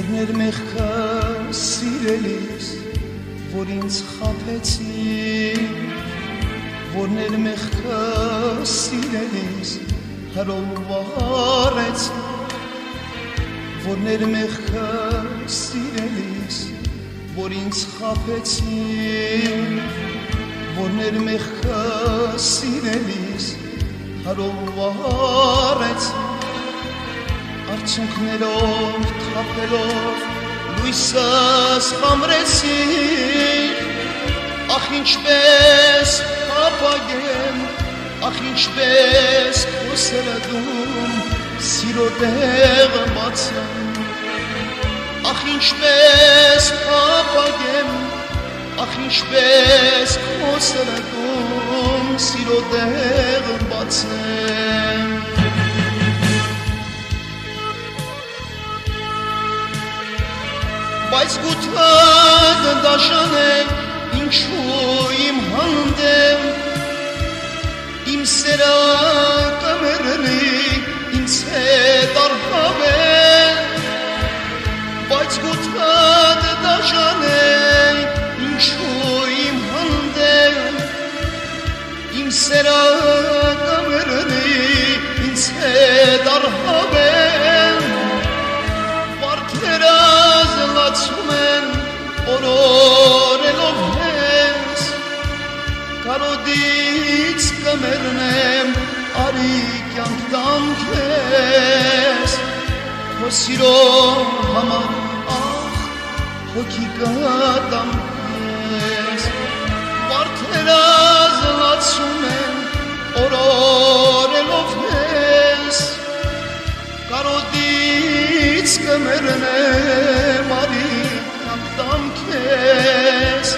Որներ մեղքը սիրելիս, որ ինձ խաբեցի, որներ մեղքը սիրելիս, հրովարեցի, որներ մեղքը սիրելիս, որ ինձ խաբեցի, որներ մեղքը սիրելիս, հրովարեցի, Արցունքներով թափելով լույսս խամրեցի, ախ ինչպես հապագեմ, ախ ինչպես քո սրտում սիրո տեղ բացեմ, ախ ինչպես հապագեմ, ախ ինչպես քո սրտում սիրո տեղ բացեմ, Բայց գութը դաշան է, ինչու իմ հանդեմ, իմ սերը կմեռնի, ինձ հետ արհավեն, բայց գութը դաշան է, ինչու իմ հանդեմ, իմ սերը կմեռնի, ինձ հետ արհավեն, Զլացում են օրորելով հենց, կարոդից կմեռնեմ, արի կյանք տամ քեզ, քո սիրո համար ախ, հոգի կտամ քեզ, վարդերը զլացում են օրորելով հենց, կարոդից կմեռնեմ, արի կյանք տամ քեզ,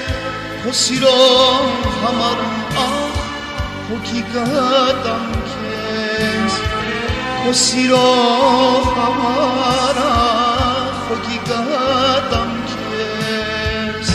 քո սիրո համար ախ, հոգի կտամ քեզ, քո սիրո համար ախ, հոգի կտամ քեզ,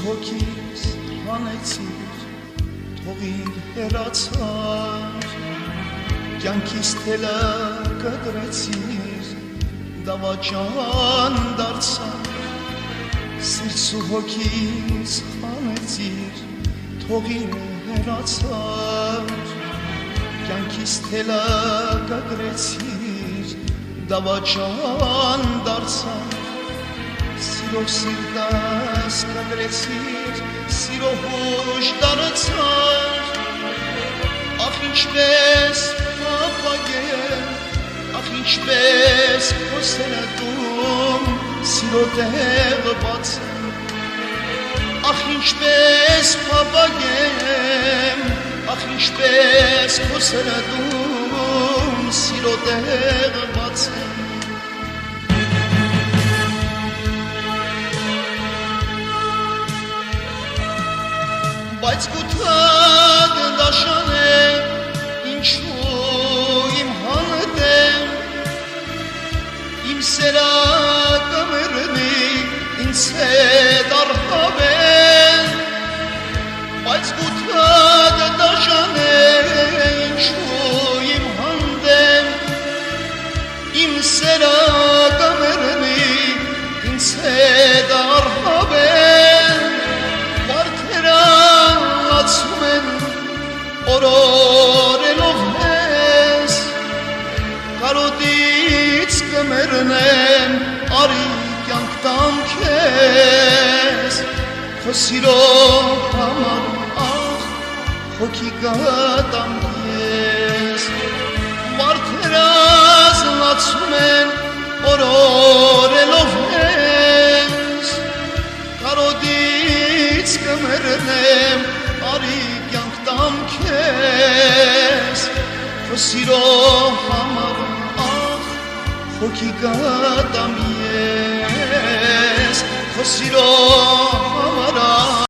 հոգիս հանեցիր, թողիր հեռացար, կյանքիս թելը կտրեցիր, դավաճան դարձար, սիրտս ու հոգիս հանեցիր, թողիր հեռացար, կյանքիս թելը կտրեցիր, դավաճան դարձար, Սիրով սիրտս կտրեցիր, սիրով հույժ դարձար, ախ ինչպես հապագեմ, ախ ինչպես քո սրտում սիրո տեղ բացեմ, ախ ինչպես հապագեմ, ախ ինչպես քո սրտում սիրո տեղ բացեմ, Բայց գութը դաշան է, ինչու իմ հանդեմ, իմ սերը կմեռնի, ինձ հետ արհավեն, բայց գութը դաշան է, ինչու իմ հանդեմ, իմ սերը օրորելով ես կարոտից կմեռնեմ արի կյանք տամ քեզ քո սիրո համար ախ հոգի գտամ ես մարդերը զլացում են օրորելով ես կարոտից կմեռնեմ արի կյանք տամ քեզ քո սիրո համար ախ հոգի գտամ ես քո սիրո